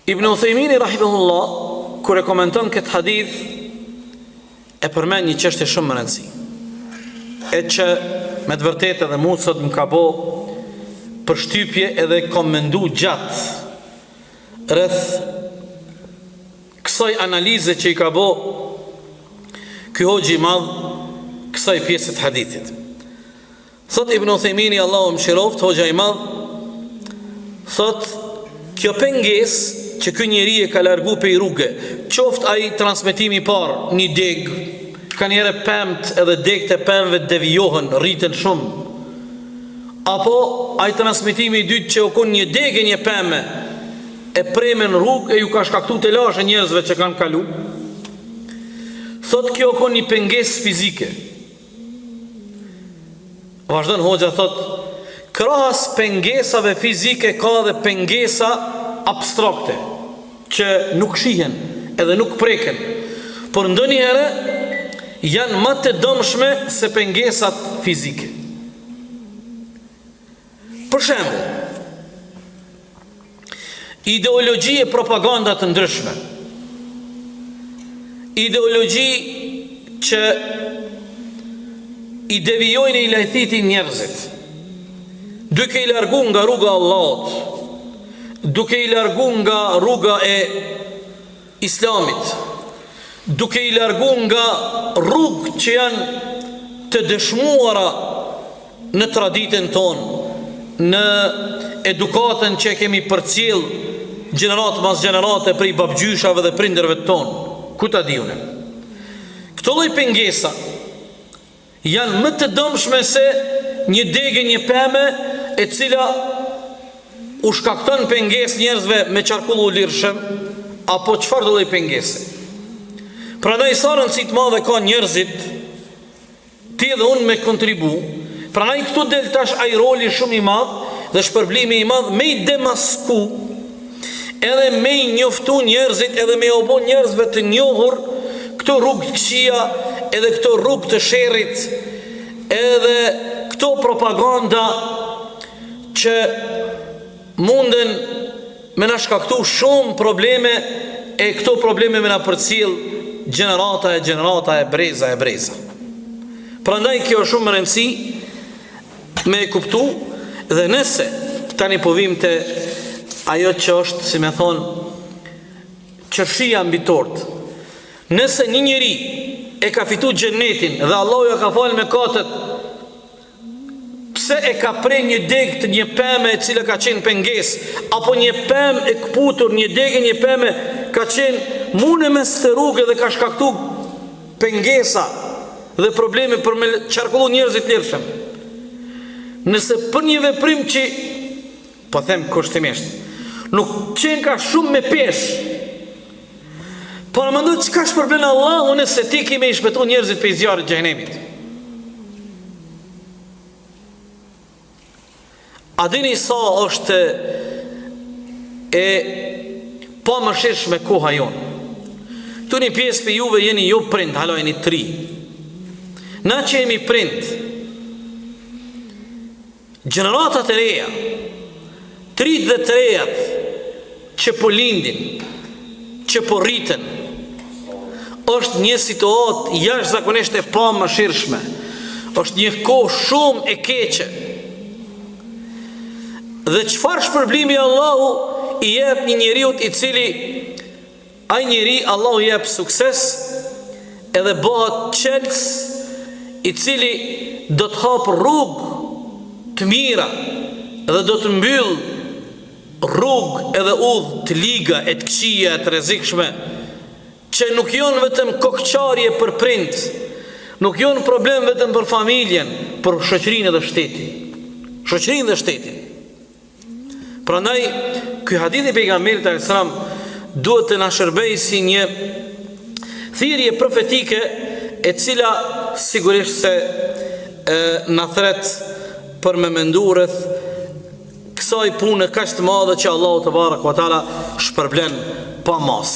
Ibn Uthejmini rahimahullah kur e komenton këtë hadith e përmend një çështje shumë më rëndësi, e që me të vërtetë edhe mua sot më ka bë përshtypje edhe kam mendu gjatë rreth kësaj analize që i ka bë ky hoxhi i madh kësaj pjesë të hadithit. Thot Ibn Uthejmini, Allahu mëshiroft, hoxha i madh, thot kjo pengesë që ky njeri e ka largu pe i rrugë, qoftë ai transmetimi i parë, një deg, ka njëre pemt edhe degët e pemëve devijohen, rriten shumë, apo ai transmetimi i dytë që u kon një degë një pemë e premen rrugë e ju ka shkaktu të lashë njerëzve që kanë kalu. Thot kjo u kon një pengesë fizike. Vazhdon hoxha, thot krahas pengesave fizike ka dhe pengesa abstrakte që nuk shihen edhe nuk preken, por ndonjëherë janë më të dëmshme se pengesat fizike. Për shembull, ideologji e propaganda të ndryshme, ideologji që i devijojnë e i lajthitin njerëzit, duke i largu nga rruga e Allahut, duke i largu nga rruga e Islamit, duke i largu nga rrugë që janë të dëshmuara në traditën tonë, në edukatën që kemi përcjell gjenerat mas gjenerate prej babgjyshave dhe prindërve tonë. Ku ta diune? Këto lloj pengesa janë më të dëmshme se një degë, një pemë e cila u shkakton pengesë njerëzve me qarkullu lirshëm, apo çfarë do lloj pengese. Prandaj sa rëndësi të madhe ka njerëzit, ti dhe unë me kontribu. Prandaj këtu del tash ai roli shumë i madh dhe shpërblimi i madh me i demasku, edhe me i njoftu njerëzit, edhe me u bë njerëzve të njohur këto rrugë të këqija, edhe këto rrugë të sherrit, edhe këto propaganda që munden me na shkaktu shumë probleme, e këto probleme me na përcjell gjenerata e breza. Prandaj kjo është shumë më rëndësi me e kuptu, dhe nëse tani po vim te ajo që është, si me thonë, qërshia mbi tort. Nëse një njeri e ka fitu xhenetin dhe Allahu ja ka falë mëkatet, pse e ka prej një degë të një pemë e cila ka qenë pengesë, apo një pemë e kputur, një degë një pemë ka qenë mune mes të rrugë dhe ka shkaktu pengesa dhe probleme për me qarkullu njerëzit lirshëm. Nëse për një veprim që, po them kushtimisht, nuk qenë ka shumë me pesh, por në mendoj çka shpërblen Allahu nëse ti ki me i shpëtu njerëzit për i zjarrit xhenemit. A dini sa është e pa mëshirshme koha jonë? Këtu një pjesë për juve jeni ju prind, halo jeni tri. Na që jemi prind, gjeneratat e reja, trit dhe të rejat që po lindin, që po rriten, është një situatë jashtëzakonisht e pa mëshirshme, është një kohë shumë e keqe. Dhe çfarë shpërblimi Allahu i jep një njeriu i cili ai njeri Allahu i jep sukses edhe bëhet qelës i cili do të hap rrugë të mira dhe do të mbyll rrugë edhe udhë të liga e të këqija e të rrezikshme që nuk janë vetëm kokçarje për prind, nuk janë problem vetëm për familjen, për shoqërinë dhe shtetin. Prandaj ky hadith i pejgamberit alayhis salam duhet të na shërbejë si një thirrje profetike e cila sigurisht se na thret për me mendu rreth kësaj pune kaq të madhe që Allahu te baraka ve taala shpërblen pa mas.